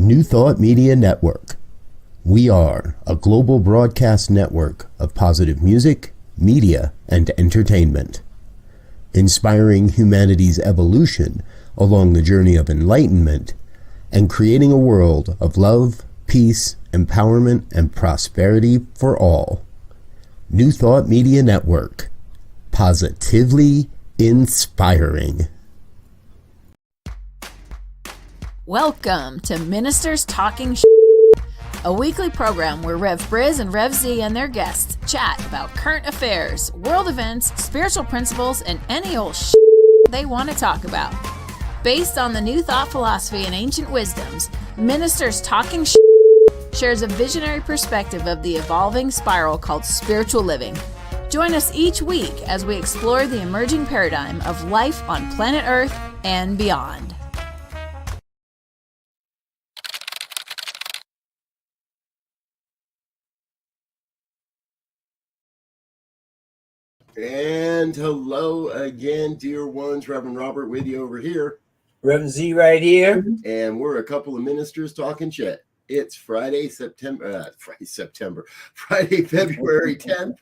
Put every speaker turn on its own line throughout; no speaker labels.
New Thought Media Network. We are a global broadcast network of positive music, media, and entertainment, inspiring humanity's evolution along the journey of enlightenment and creating a world of love, peace, empowerment, and prosperity for all. New Thought Media Network. Positively inspiring.
Welcome to Ministers Talking a weekly program where Rev Brz and Rev Z and their guests chat about current affairs, world events, spiritual principles, and any old they want to talk about. Based on the New Thought philosophy and ancient wisdoms, Ministers Talking shares a visionary perspective of the evolving spiral called spiritual living. Join us each week as we explore the emerging paradigm of life on planet Earth and beyond.
And hello again, dear ones. Reverend Robert with you over here.
Rev Z right here.
And we're a couple of ministers talking shit. It's Friday, February 10th.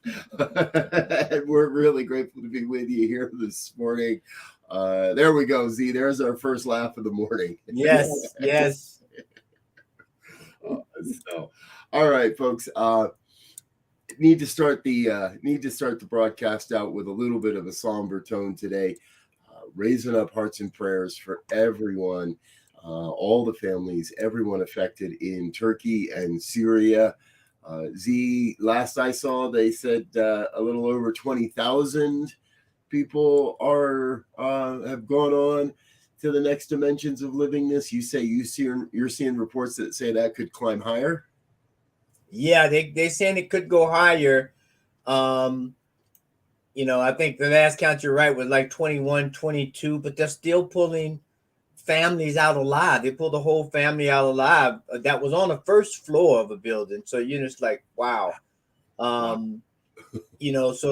And we're really grateful to be with you here this morning. There we go, Z. There's our first laugh of the morning.
Yes, yes.
All right, folks. Need to start the broadcast out with a little bit of a somber tone today, raising up hearts and prayers for everyone, all the families, everyone affected in Turkey and Syria. Z, last I saw, they said a little over 20,000 people have gone on to the next dimensions of living this. You say you're seeing reports that say that could climb higher.
Yeah, they saying it could go higher. I think the last count you're right was like 21, 22, but they're still pulling families out alive. They pulled the whole family out alive. That was on the first floor of a building. So you're just like, wow. So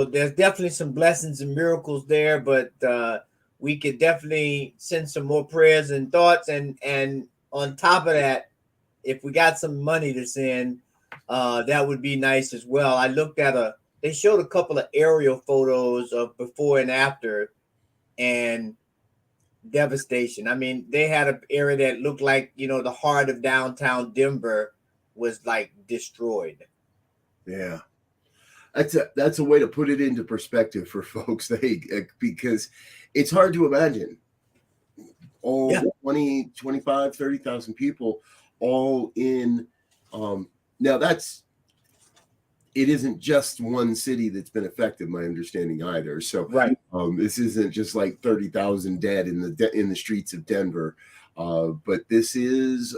there's definitely some blessings and miracles there, but we could definitely send some more prayers and thoughts. And on top of that, if we got some money to send, that would be nice as well. I looked at they showed a couple of aerial photos of before and after, and devastation. I mean, they had an area that looked like, the heart of downtown Denver was like destroyed.
Yeah. That's a way to put it into perspective for folks, because it's hard to imagine all 20, 25, 30,000 people all in. Now it isn't just one city that's been affected, my understanding either. So
right.
This isn't just like 30,000 dead in the streets of Denver, but this is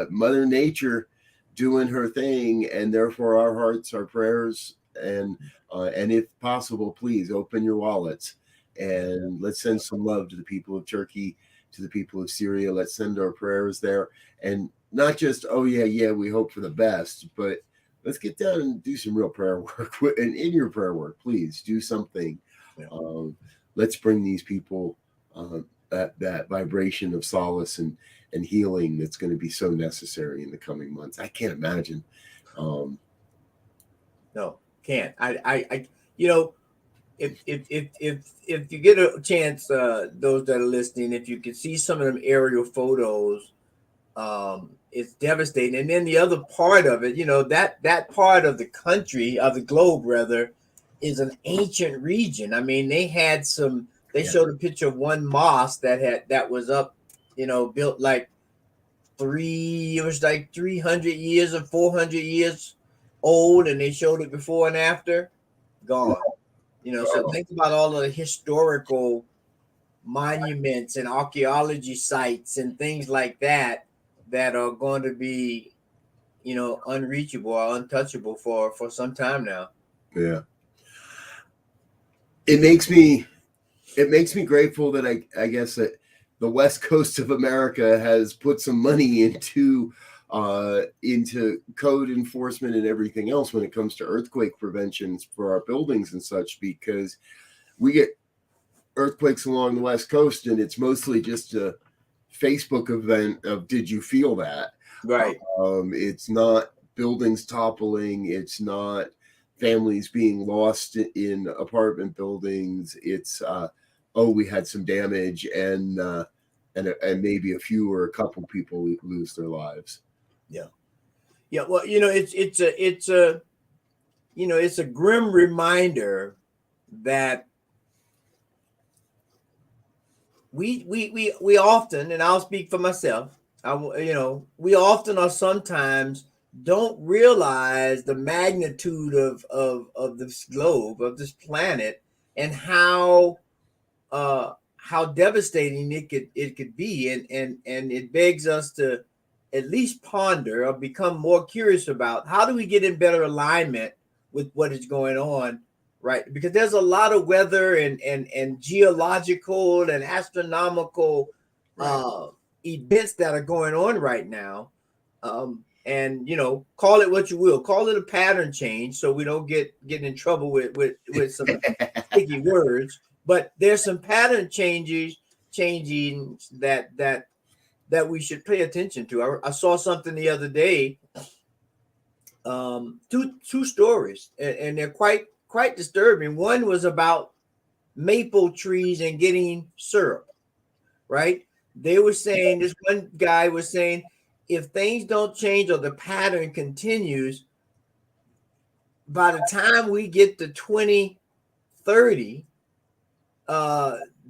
Mother Nature doing her thing, and therefore our hearts, our prayers, and if possible, please open your wallets and let's send some love to the people of Turkey, to the people of Syria. Let's send our prayers there, and not just, we hope for the best, but let's get down and do some real prayer work. And in your prayer work, please do something. Yeah. Let's bring these people that vibration of solace and healing that's going to be so necessary in the coming months. I can't imagine.
No, can't. If you get a chance, those that are listening, if you can see some of them aerial photos, it's devastating. And then the other part of it, that part of the country, of the globe rather, is an ancient region. I mean, they showed a picture of one mosque that was up, built like 300 years or 400 years old, and they showed it before and after, gone. So think about all of the historical monuments and archaeology sites and things like that are going to be, unreachable or untouchable for some time now.
Yeah. It makes me grateful that I guess that the West Coast of America has put some money into code enforcement and everything else when it comes to earthquake preventions for our buildings and such, because we get earthquakes along the West Coast and it's mostly just a Facebook event of, did you feel that?
Right.
It's not buildings toppling. It's not families being lost in apartment buildings. It's we had some damage, and maybe a few or a couple people lose their lives.
Yeah. Yeah. Well, it's a grim reminder that we often, and I'll speak for myself, we often or sometimes don't realize the magnitude of this globe, of this planet, and how devastating it could be, and it begs us to at least ponder or become more curious about how do we get in better alignment with what is going on, right? Because there's a lot of weather and geological and astronomical events that are going on right now. And call it what you will, call it a pattern change, so we don't get in trouble with some sticky words. But there's some pattern changing that we should pay attention to. I saw something the other day, two stories, and they're quite disturbing. One was about maple trees and getting syrup, right? They were saying, this one guy was saying, if things don't change or the pattern continues, by the time we get to 2030,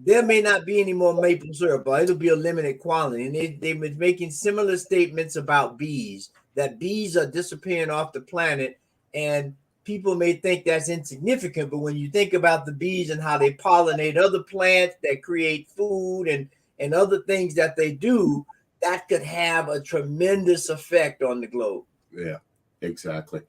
there may not be any more maple syrup, or it'll be a limited quantity. And they've been making similar statements about bees, that bees are disappearing off the planet, and people may think that's insignificant, but when you think about the bees and how they pollinate other plants that create food and other things that they do, that could have a tremendous effect on the globe.
Yeah, exactly.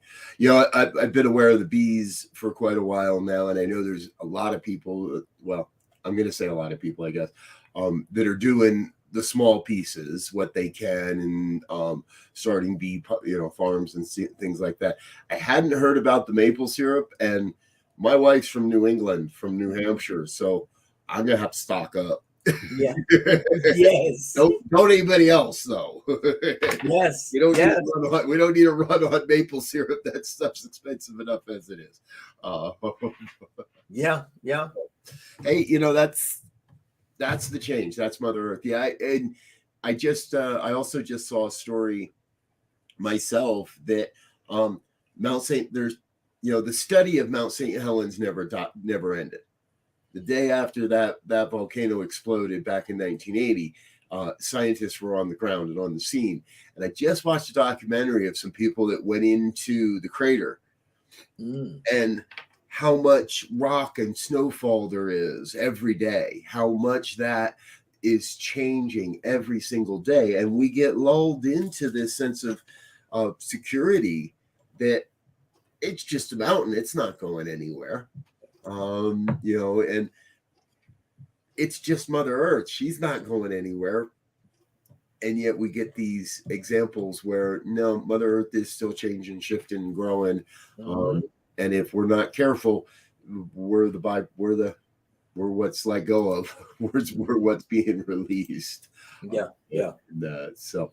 I've been aware of the bees for quite a while now, and I know there's a lot of people, well, I'm going to say a lot of people, I guess, that are doing the small pieces, what they can, and starting bee, farms and things like that. I hadn't heard about the maple syrup, and my wife's from New England, from New Hampshire, so I'm going to have to stock up.
Yeah. Yes.
Don't anybody else though.
Yes.
We don't need to run on maple syrup. That stuff's expensive enough as it is.
Yeah.
Hey, that's the change. That's Mother Earth. Yeah, and I also just saw a story myself that Mount St. There's the study of Mount St. Helens never ended. The day after that volcano exploded back in 1980, scientists were on the ground and on the scene. And I just watched a documentary of some people that went into the crater and how much rock and snowfall there is every day, how much that is changing every single day. And we get lulled into this sense of security that it's just a mountain. It's not going anywhere. And it's just Mother Earth. She's not going anywhere. And yet we get these examples where no, Mother Earth is still changing, shifting, growing. And if we're not careful, we're what's let go of. We're what's being released.
Yeah.
So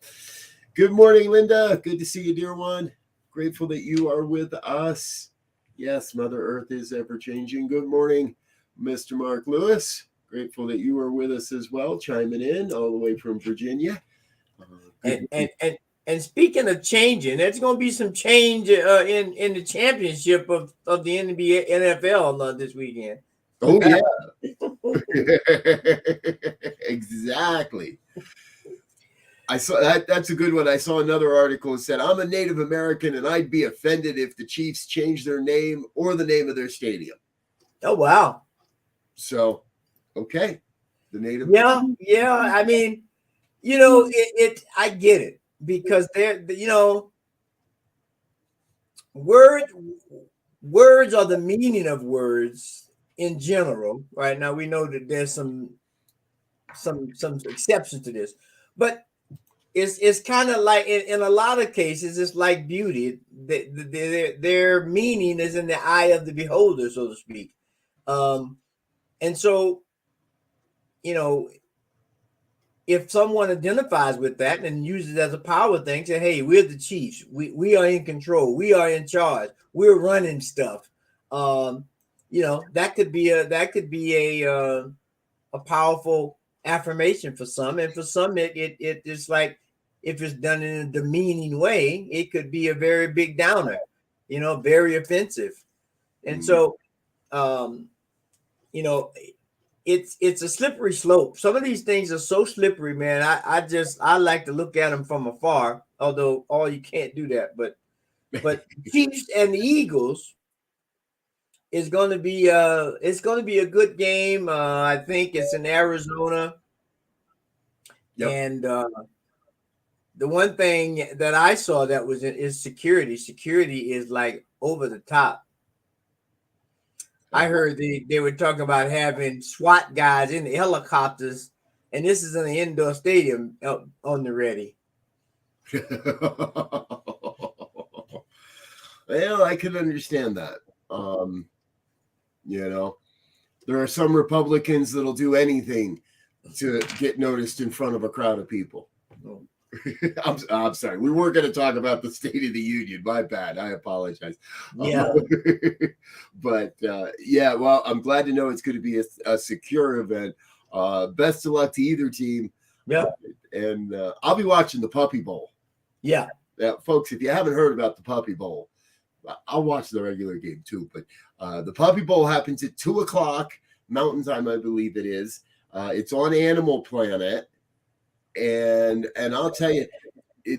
good morning, Linda. Good to see you, dear one. Grateful that you are with us. Yes, Mother Earth is ever changing. Good morning, Mr. Mark Lewis. Grateful that you are with us as well, chiming in all the way from Virginia.
And speaking of changing, there's going to be some change in the championship of the NBA NFL this weekend.
Oh yeah, exactly. I saw that. That's a good one. I saw another article that said, I'm a Native American and I'd be offended if the Chiefs changed their name or the name of their stadium.
Oh, wow.
So, okay. The Native.
Yeah. I mean, I get it because words are the meaning of words in general. Right now, we know that there's some exceptions to this, but it's kind of like in a lot of cases, it's like beauty. Their meaning is in the eye of the beholder, so to speak. And so, if someone identifies with that and uses it as a power thing, say, hey, we're the chiefs. We are in control. We are in charge. We're running stuff. That could be a powerful affirmation for some, and for some it is like, if it's done in a demeaning way, it could be a very big downer, very offensive. And so it's a slippery slope. Some of these things are so slippery, man. I like to look at them from afar, although you can't do that. But Chiefs and the Eagles is going to be a good game. I think it's in Arizona. Yep. And the one thing that I saw that was is security. Security is like over the top. I heard they were talking about having SWAT guys in the helicopters, and this is in an indoor stadium on the ready.
Well, I can understand that. There are some Republicans that'll do anything to get noticed in front of a crowd of people. Oh. I'm sorry. We weren't going to talk about the State of the Union. My bad. I apologize.
Yeah.
But well, I'm glad to know it's going to be a secure event. Best of luck to either team.
Yeah.
And I'll be watching the Puppy Bowl.
Yeah.
Folks, if you haven't heard about the Puppy Bowl, I'll watch the regular game too. But the Puppy Bowl happens at 2:00 Mountain Time, I believe it is. It's on Animal Planet. And I'll tell you,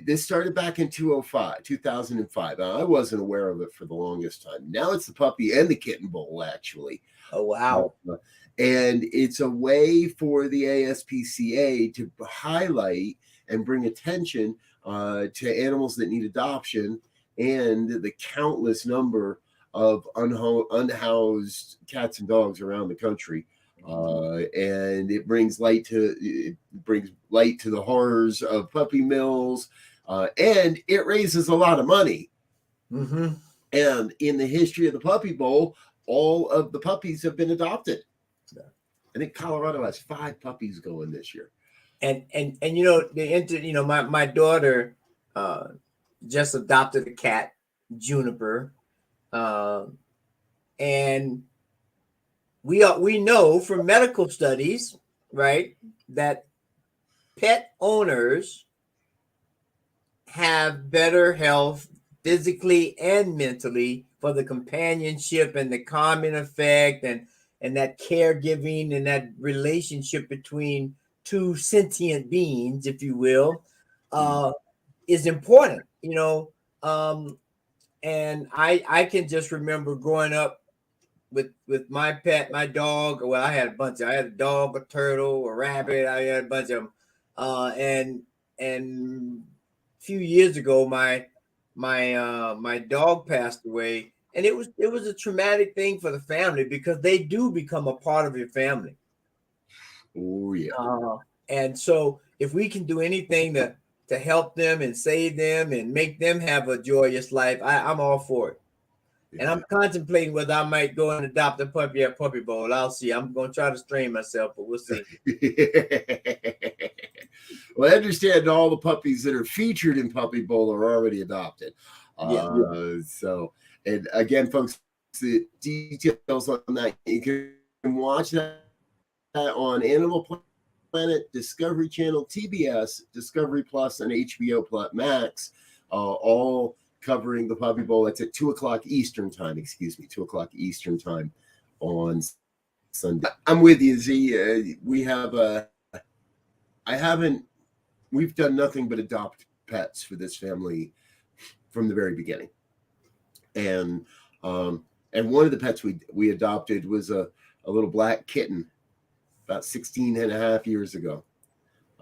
this started back in 2005. I wasn't aware of it for the longest time. Now it's the Puppy and the Kitten Bowl, actually.
Oh, wow.
And it's a way for the ASPCA to highlight and bring attention to animals that need adoption and the countless number of unhoused cats and dogs around the country. And it brings light to the horrors of puppy mills, and it raises a lot of money.
Mm-hmm.
And in the history of the Puppy Bowl, all of the puppies have been adopted. I think Colorado has 5 puppies going this year.
And my daughter just adopted a cat, Juniper, and we know from medical studies, right, that pet owners have better health physically and mentally for the companionship and the calming effect and that caregiving and that relationship between two sentient beings, if you will, is important, and I can just remember growing up with my pet, my dog. Well, I had a bunch. I had a dog, a turtle, a rabbit. I had a bunch of them. And a few years ago, my dog passed away, and it was a traumatic thing for the family because they do become a part of your family.
Oh yeah.
And so if we can do anything to help them and save them and make them have a joyous life, I'm all for it. And I'm contemplating whether I might go and adopt a puppy at Puppy Bowl. I'll see. I'm going to try to strain myself, but we'll see.
Well, I understand all the puppies that are featured in Puppy Bowl are already adopted. So, and again, folks, the details on that, you can watch that on Animal Planet, Discovery Channel, TBS, Discovery Plus, and HBO Max, all covering the Puppy Bowl. It's at 2:00 Eastern time, 2:00 Eastern time on Sunday. I'm with you, Z. We've done nothing but adopt pets for this family from the very beginning. And one of the pets we adopted was a little black kitten about 16 and a half years ago.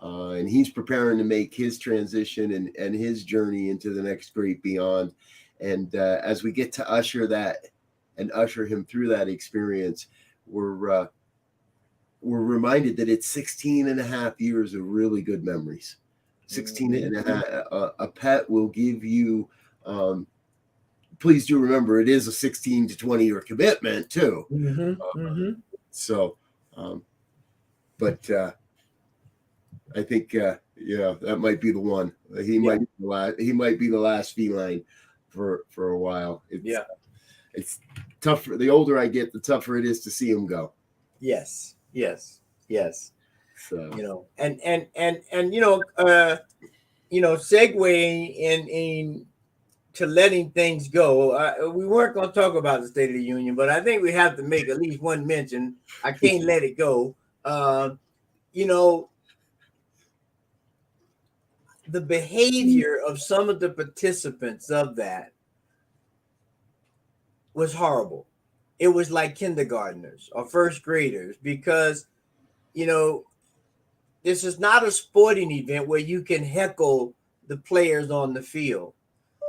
And he's preparing to make his transition and his journey into the next great beyond. And as we get to usher him through that experience, we're reminded that it's 16 and a half years of really good memories. 16 and a half. A pet will give you, please do remember, it is a 16 to 20 year commitment too. I think that might be the one. He might be the last feline for a while. It's tough. The older I get, the tougher it is to see him go.
Yes.
So
segueing in to letting things go. We weren't going to talk about the State of the Union, but I think we have to make at least one mention. I can't let it go. The behavior of some of the participants of that was horrible. It was like kindergartners or first graders, because, this is not a sporting event where you can heckle the players on the field.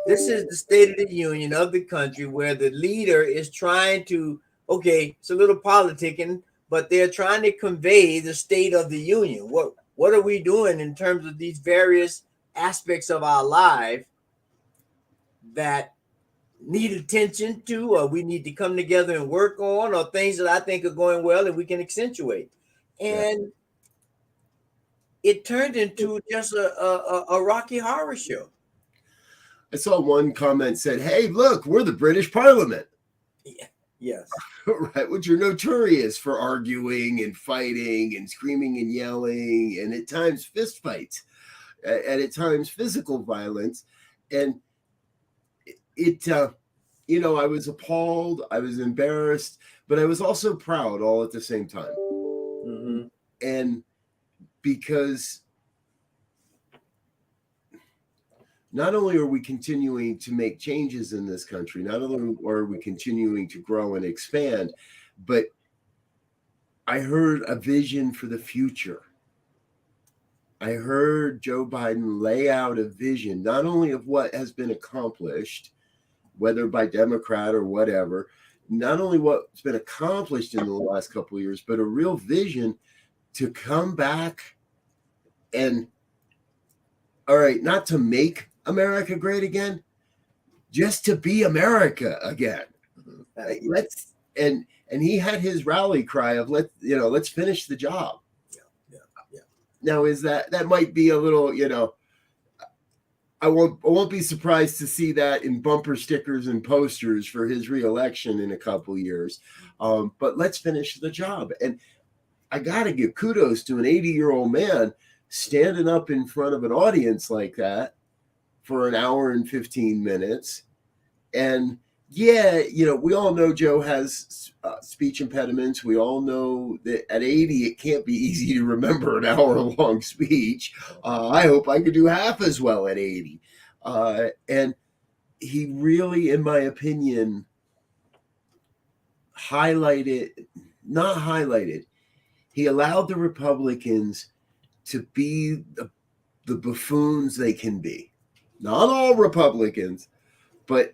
This is the State of the Union of the country, where the leader is trying to, it's a little politicking, but they're trying to convey the state of the union. What are we doing in terms of these various aspects of our life that need attention to, or we need to come together and work on, or things that I think are going well and we can accentuate. And it turned into just a Rocky Horror show.
I saw one comment said, "Hey, look, we're the British Parliament."
Yeah. Yes.
Right, which are notorious for arguing and fighting and screaming and yelling, and at times fist fights, and at times physical violence. And I was appalled, I was embarrassed, but I was also proud all at the same time.
Mm-hmm.
And because not only are we continuing to make changes in this country, not only are we continuing to grow and expand, but I heard a vision for the future. I heard Joe Biden lay out a vision, not only of what has been accomplished, whether by Democrat or whatever, not only what's been accomplished in the last couple of years, but a real vision to come back and, all right, not to make America great again, just to be America again. And he had his rally cry of let's finish the job.
Yeah.
Now is that might be a little, I won't be surprised to see that in bumper stickers and posters for his reelection in a couple of years. But let's finish the job. And I gotta give kudos to an 80-year-old man standing up in front of an audience like that for an hour and 15 minutes. And we all know Joe has speech impediments. We all know that at 80, it can't be easy to remember an hour-long speech. I hope I could do half as well at 80. And he really, in my opinion, he allowed the Republicans to be the buffoons they can be. Not all Republicans, but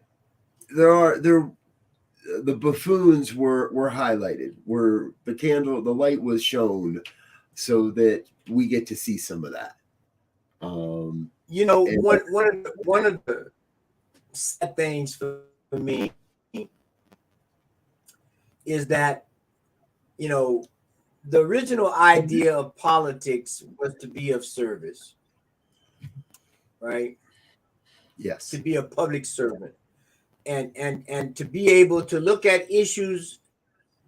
the buffoons were highlighted, where the light was shown, so that we get to see some of that.
One of the sad things for me is that the original idea of politics was to be of service, right?
Yes.
To be a public servant, and to be able to look at issues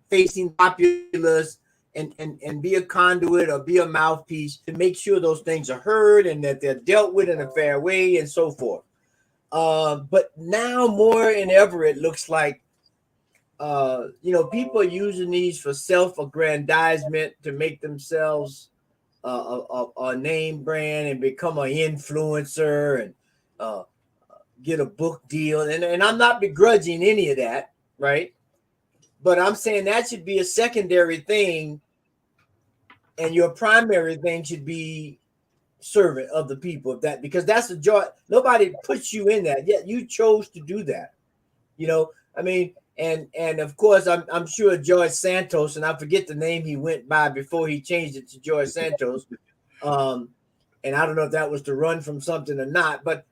facing populace and be a conduit or be a mouthpiece to make sure those things are heard and that they're dealt with in a fair way and so forth. But now more than ever, it looks like people are using these for self-aggrandizement, to make themselves a name brand and become an influencer and get a book deal. And I'm not begrudging any of that, right? But I'm saying that should be a secondary thing, and your primary thing should be servant of the people of that, because that's the joy. Nobody puts you in that, yet you chose to do that. And of course, I'm sure George Santos, and I forget the name he went by before he changed it to George Santos. And I don't know if that was to run from something or not, but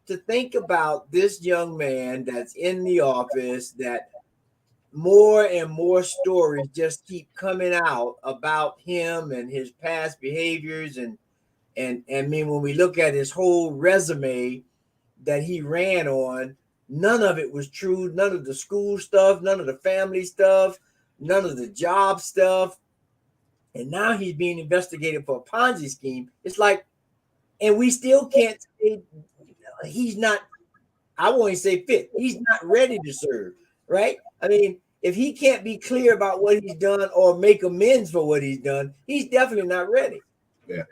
to think about this young man that's in the office, that more and more stories just keep coming out about him and his past behaviors and And I mean, when we look at his whole resume that he ran on, none of it was true. None of the school stuff, none of the family stuff, none of the job stuff. And now he's being investigated for a Ponzi scheme. It's like, and we still can't say he's not, I won't say fit. He's not ready to serve, right? I mean, if he can't be clear about what he's done or make amends for what he's done, he's definitely not ready.
Yeah.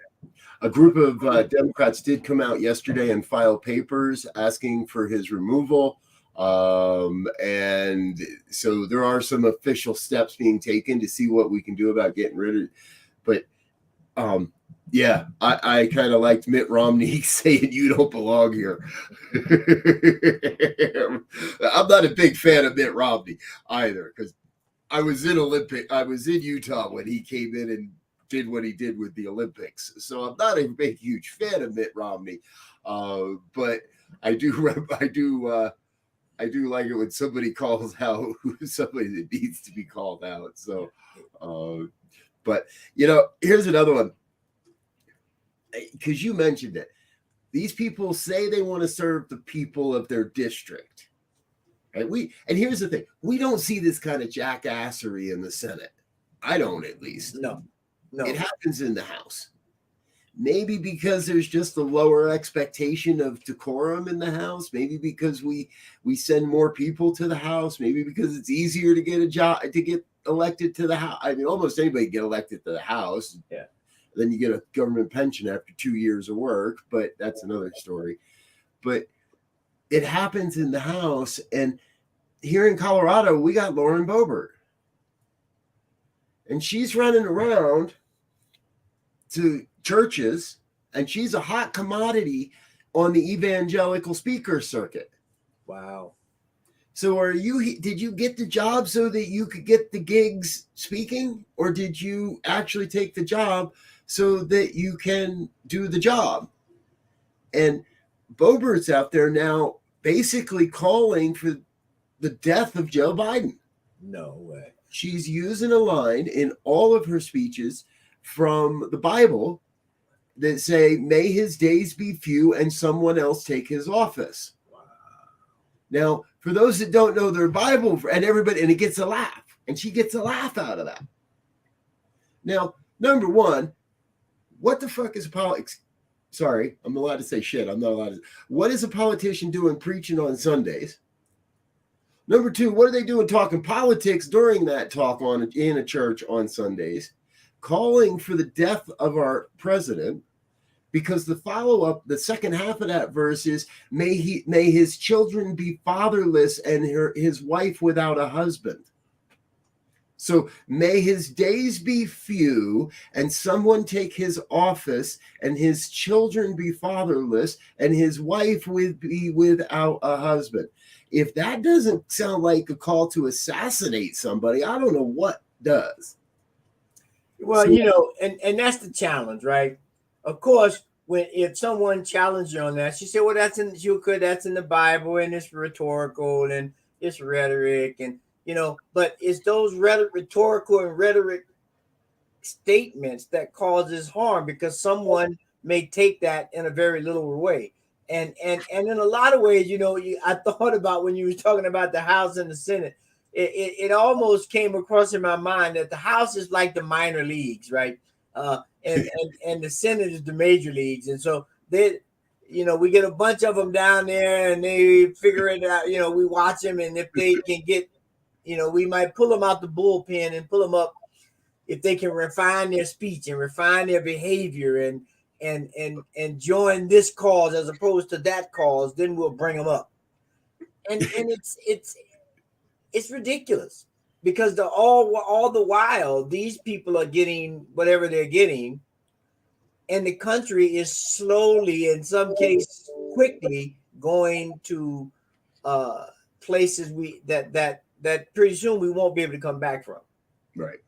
A group of Democrats did come out yesterday and file papers asking for his removal. And so there are some official steps being taken to see what we can do about getting rid of it. But yeah, I kind of liked Mitt Romney saying you don't belong here. I'm not a big fan of Mitt Romney either, because I was in Utah when he came in and did what he did with the Olympics. So I'm not a big, huge fan of Mitt Romney. But I do like it when somebody calls out somebody that needs to be called out. So, but here's another one. Because you mentioned it. These people say they want to serve the people of their district. And here's the thing. We don't see this kind of jackassery in the Senate. I don't, at least.
No.
It happens in the House. Maybe because there's just a lower expectation of decorum in the House. Maybe because we send more people to the House. Maybe because it's easier to get a job, to get elected to the House. I mean, almost anybody can get elected to the House.
Yeah.
Then you get a government pension after 2 years of work, but that's another story. But it happens in the House. And here in Colorado, we got Lauren Boebert. And she's running around to churches, and she's a hot commodity on the evangelical speaker circuit.
Wow.
So did you get the job so that you could get the gigs speaking, or did you actually take the job so that you can do the job? And Boebert's out there now basically calling for the death of Joe Biden.
No way.
She's using a line in all of her speeches from the Bible that say, may his days be few and someone else take his office.
Wow.
Now, for those that don't know their Bible, and it gets a laugh, and she gets a laugh out of that. Now, number one, what the fuck is politics? Sorry, I'm allowed to say shit. I'm not allowed to. What is a politician doing preaching on Sundays? Number two, what are they doing talking politics during that talk in a church on Sundays, calling for the death of our president? Because the follow-up, the second half of that verse is, may his children be fatherless and his wife without a husband. So may his days be few and someone take his office and his children be fatherless and his wife be without a husband. If that doesn't sound like a call to assassinate somebody, I don't know what does.
Well, and that's the challenge, right? Of course, if someone challenged you on that, she said, well, that's in the Bible and it's rhetorical and it's rhetoric and, but it's those rhetorical and rhetoric statements that causes harm because someone may take that in a very literal way. And in a lot of ways, I thought about when you were talking about the House and the Senate, it almost came across in my mind that the House is like the minor leagues, right? And the Senate is the major leagues. And so we get a bunch of them down there and they figure it out. We watch them, and if they can get, we might pull them out the bullpen and pull them up if they can refine their speech and refine their behavior and join this cause as opposed to that cause, then we'll bring them up. And it's ridiculous because all the while these people are getting whatever they're getting, and the country is slowly, in some cases quickly, going to places that pretty soon we won't be able to come back from.
Right.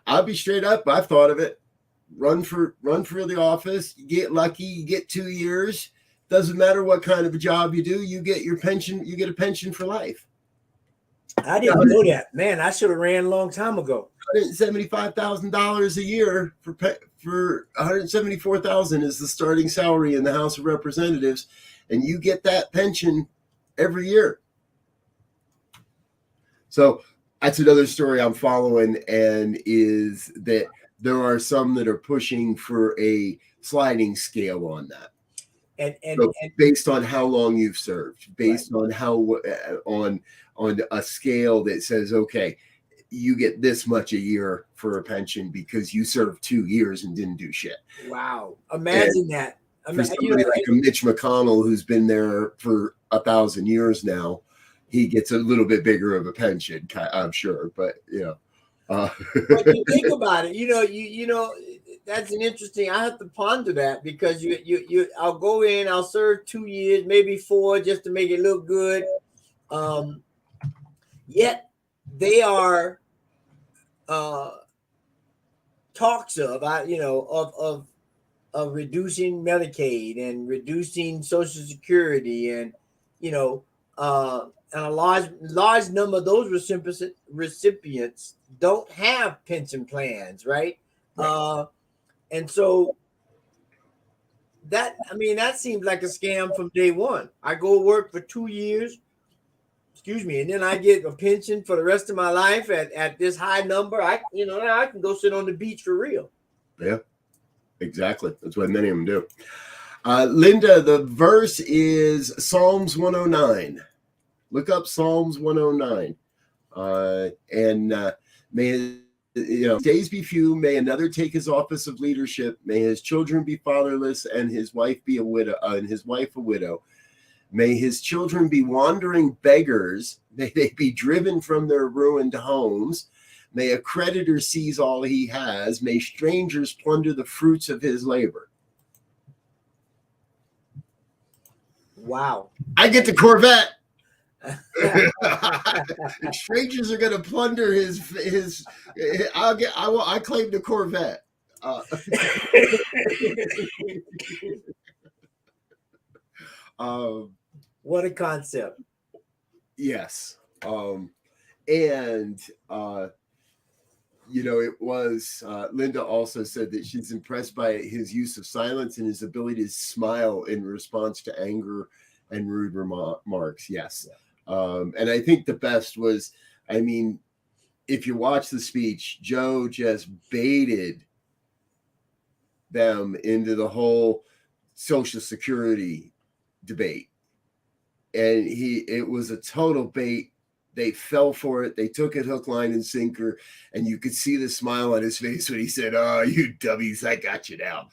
I'll be straight up. I've thought of it. Run for the office. You get lucky. You get 2 years. Doesn't matter what kind of a job you do. You get your pension. You get a pension for life.
I didn't know that. Man, I should have ran a long time ago.
$175,000 a year for $174,000 is the starting salary in the House of Representatives, and you get that pension every year. So that's another story I'm following, and is that there are some that are pushing for a sliding scale on that.
And
based on how long you've served, based on how on a scale that says, okay, you get this much a year for a pension because you served 2 years and didn't do shit.
Wow. Imagine that.
For somebody like a Mitch McConnell, who's been there for 1,000 years now, he gets a little bit bigger of a pension, I'm sure. But
but you think about it, you know, that's an interesting. I have to ponder that, because I'll go in, I'll serve 2 years, maybe 4, just to make it look good. Yet they are talks of reducing Medicaid and reducing Social Security, and and a large number of those recipients don't have pension plans, right? And so that seems like a scam from day one. I go work for 2 years, and then I get a pension for the rest of my life at this high number. I can go sit on the beach for real.
Yeah, exactly. That's what many of them do. Linda, the verse is Psalms 109. Look up Psalms 109. May days be few. May another take his office of leadership. May his children be fatherless, and his wife be a widow. May his children be wandering beggars. May they be driven from their ruined homes. May a creditor seize all he has. May strangers plunder the fruits of his labor.
Wow.
I get the Corvette. Strangers are going to plunder his. I claim the Corvette.
What a concept.
Yes. It was Linda also said that she's impressed by his use of silence and his ability to smile in response to anger and rude remarks. Yes. And I think the best was, if you watch the speech, Joe just baited them into the whole Social Security debate. And it was a total bait. They fell for it. They took it hook, line, and sinker. And you could see the smile on his face when he said, "Oh, you dummies, I got you now."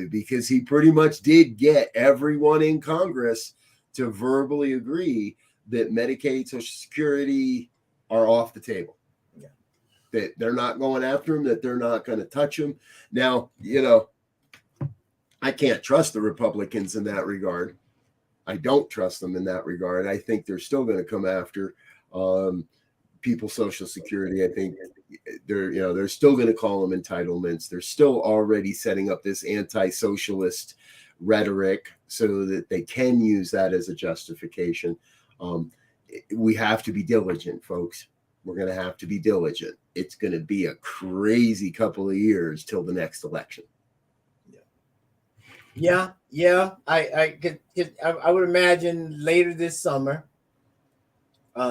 Because he pretty much did get everyone in Congress to verbally agree that Medicaid, Social Security are off the table. Yeah. That they're not going after them, that they're not going to touch them. Now, I can't trust the Republicans in that regard. I don't trust them in that regard. I think they're still going to come after people's Social Security. I think they're still going to call them entitlements. They're still already setting up this anti-socialist rhetoric so that they can use that as a justification. We have to be diligent, folks. We're going to have to be diligent. It's going to be a crazy couple of years till the next election.
Yeah. I would imagine later this summer,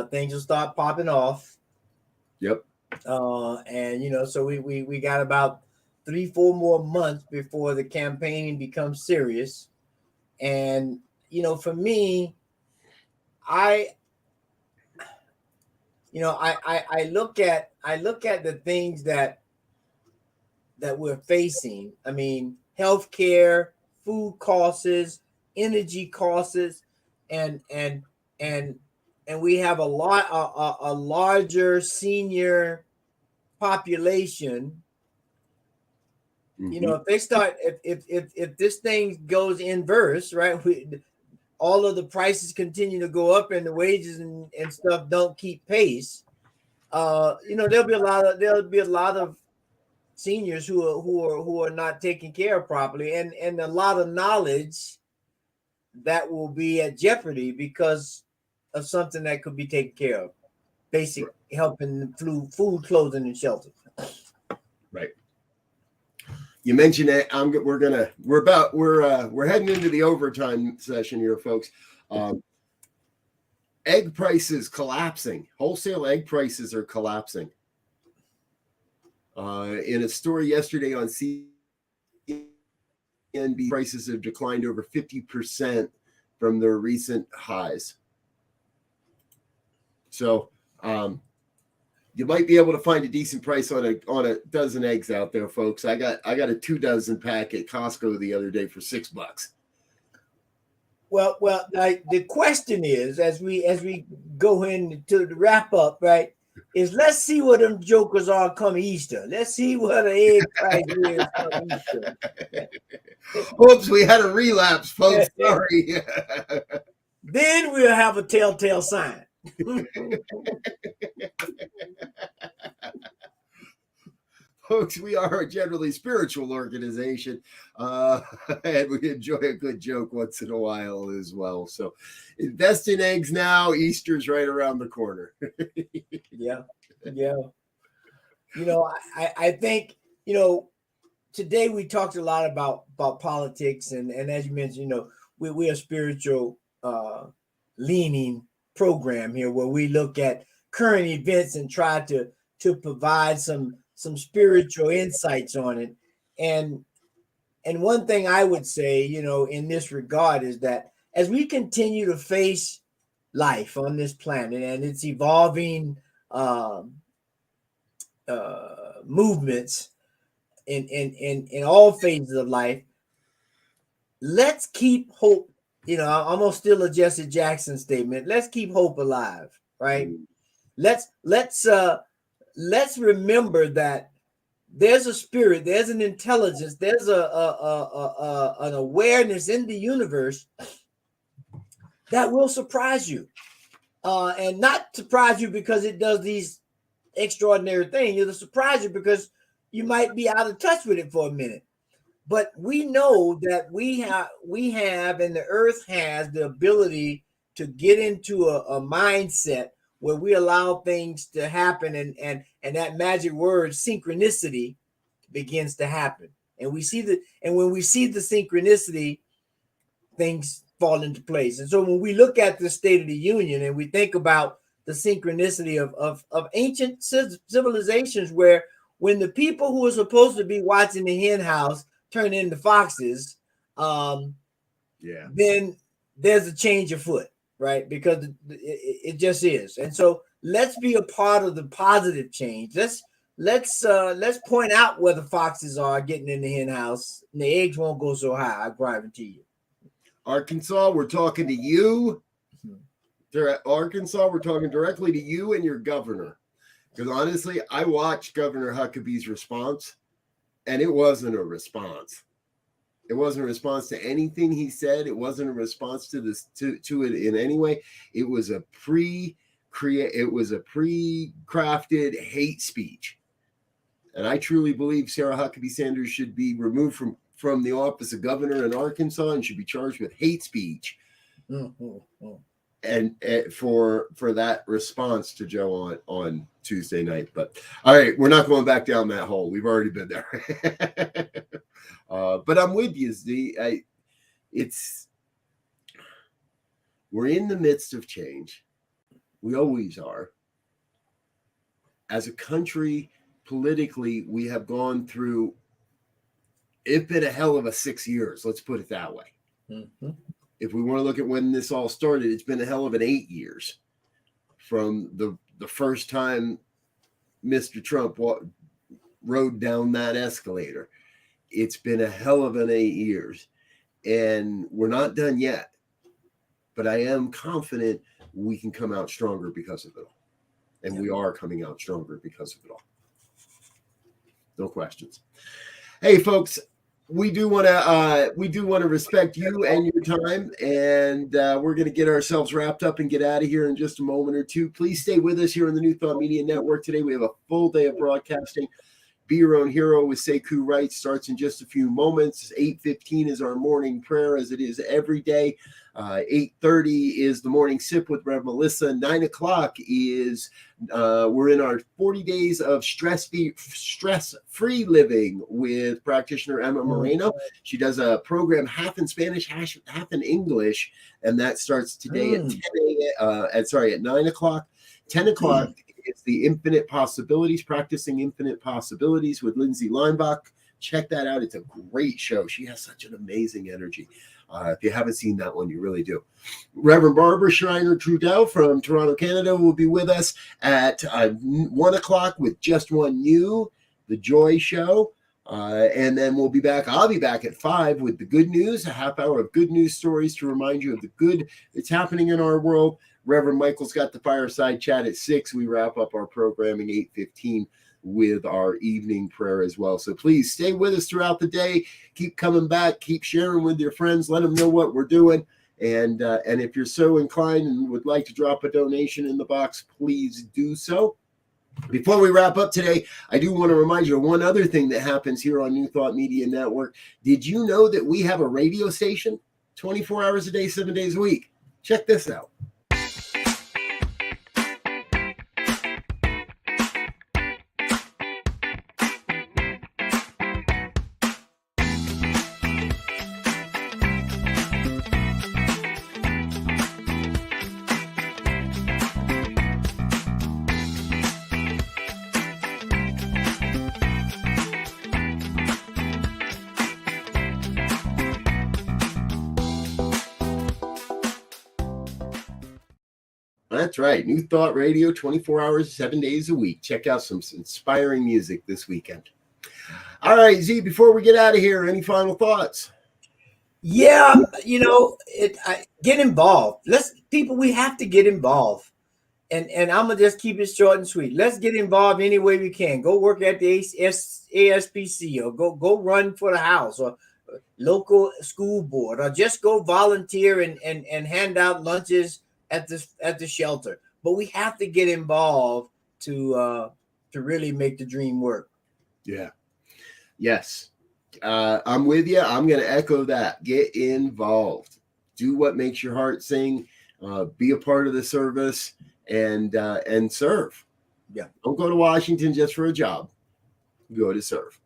things will start popping off.
Yep.
And so we got about 3-4 more months before the campaign becomes serious. And for me, I look at the things that we're facing. Healthcare, food costs, energy costs, and we have a larger senior population.
Mm-hmm.
If this thing goes inverse, right? All of the prices continue to go up and the wages and stuff don't keep pace. There'll be a lot of seniors who are not taken care of properly, and a lot of knowledge that will be at jeopardy because of something that could be taken care of. basic helping food, clothing, and shelter.
Right. You mentioned it. We're heading into the overtime session here, folks. Egg prices collapsing. Wholesale egg prices are collapsing. In a story yesterday on CNBC, prices have declined over 50% from their recent highs. So you might be able to find a decent price on a dozen eggs out there, folks. I got a 2 dozen pack at Costco the other day for $6.
Well, the question is, as we go into the wrap up, right? Is let's see what them jokers are come Easter. Let's see what the egg price is come Easter.
Oops, we had a relapse, folks. Sorry.
Then we'll have a telltale sign.
Folks, we are a generally spiritual organization, and we enjoy a good joke once in a while as well. So invest in eggs now. Easter's right around the corner.
Yeah. I think, today we talked a lot about politics, and as you mentioned, we're a spiritual leaning program here where we look at current events and try to provide some spiritual insights on it. And one thing I would say, in this regard is that as we continue to face life on this planet and its evolving movements in all phases of life, let's keep hope. I'm gonna steal a Jesse Jackson statement. Let's keep hope alive, right? Let's remember that there's a spirit, there's an intelligence, there's an awareness in the universe that will surprise you, and not surprise you because it does these extraordinary things. It'll surprise you because you might be out of touch with it for a minute. But we know that we have, and the earth has the ability to get into a mindset where we allow things to happen, and that magic word synchronicity begins to happen. And when we see the synchronicity, things fall into place. And so when we look at the State of the Union and we think about the synchronicity of ancient civilizations, where when the people who are supposed to be watching the hen house turn into foxes, then there's a change afoot, right? Because it just is. And so let's be a part of the positive change. Let's point out where the foxes are getting in the hen house, and the eggs won't go so high, I guarantee you.
Arkansas, we're talking to you. Arkansas, we're talking directly to you and your governor. Because honestly, I watched Governor Huckabee's response, and it wasn't a response. It wasn't a response to anything he said. It wasn't a response to this to it in any way. It was a pre-crafted hate speech. And I truly believe Sarah Huckabee Sanders should be removed from the office of governor in Arkansas and should be charged with hate speech. And for that response to Joe on Tuesday night. But all right, we're not going back down that hole. We've already been there. But I'm with you, Z. We're in the midst of change. We always are. As a country, politically, we have gone through, it's been a hell of a 6 years. Let's put it that way. Mm-hmm. If we want to look at when this all started, it's been a hell of an 8 years from the first time Mr. Trump rode down that escalator. It's been a hell of an 8 years, and we're not done yet. But I am confident we can come out stronger because of it all. And we are coming out stronger because of it all. No questions. Hey, folks. We do want to respect you and your time, and we're going to get ourselves wrapped up and get out of here in just a moment or two. Please stay with us here on the New Thought Media Network. Today we have a full day of broadcasting. Be Your Own Hero with Sekou Wright starts in just a few moments. 8:15 is our morning prayer, as it is every day. 8:30 is the morning sip with Rev Melissa. 9 o'clock is we're in our 40 days of stress-free living with practitioner Emma Moreno. She does a program half in Spanish, half in English, and that starts today at 9 o'clock. 10 o'clock is the Infinite Possibilities, Practicing Infinite Possibilities with Lindsay Leinbach. Check that out. It's a great show. She has such an amazing energy. If you haven't seen that one, you really do. Reverend Barbara Schreiner Trudell from Toronto, Canada will be with us at 1 o'clock with Just One You, The Joy Show. And then we'll be back. I'll be back at 5 with the good news, a half hour of good news stories to remind you of the good that's happening in our world. Reverend Michael's got the fireside chat at 6. We wrap up our programming 8:15 with our evening prayer as well. So please stay with us throughout the day. Keep coming back. Keep sharing with your friends. Let them know what we're doing. And if you're so inclined and would like to drop a donation in the box, please do so. Before we wrap up today, I do want to remind you of one other thing that happens here on New Thought Media Network. Did you know that we have a radio station 24 hours a day, 7 days a week? Check this out. That's right. New Thought Radio, 24 hours, 7 days a week. Check out some inspiring music this weekend. All right, Z, before we get out of here, any final thoughts?
Yeah, get involved. We have to get involved. And I'm going to just keep it short and sweet. Let's get involved any way we can. Go work at the ASPC, or go run for the house, or local school board, or just go volunteer and hand out lunches at the shelter. But we have to get involved to really make the dream work.
Yeah. Yes. I'm with you. I'm going to echo that. Get involved. Do what makes your heart sing. Be a part of the service and serve.
Yeah.
Don't go to Washington just for a job. Go to serve.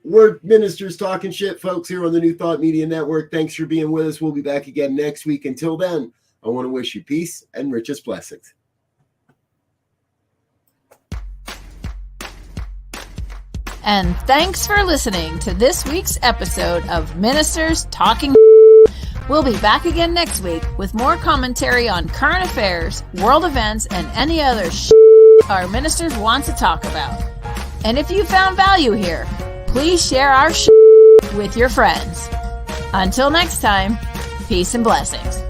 We're ministers talking shit, folks, here on the New Thought Media Network. Thanks for being with us. We'll be back again next week. Until then, I want to wish you peace and richest blessings.
And thanks for listening to this week's episode of Ministers Talking. We'll be back again next week with more commentary on current affairs, world events, and any other our ministers want to talk about. And if you found value here, please share our with your friends. Until next time, peace and blessings.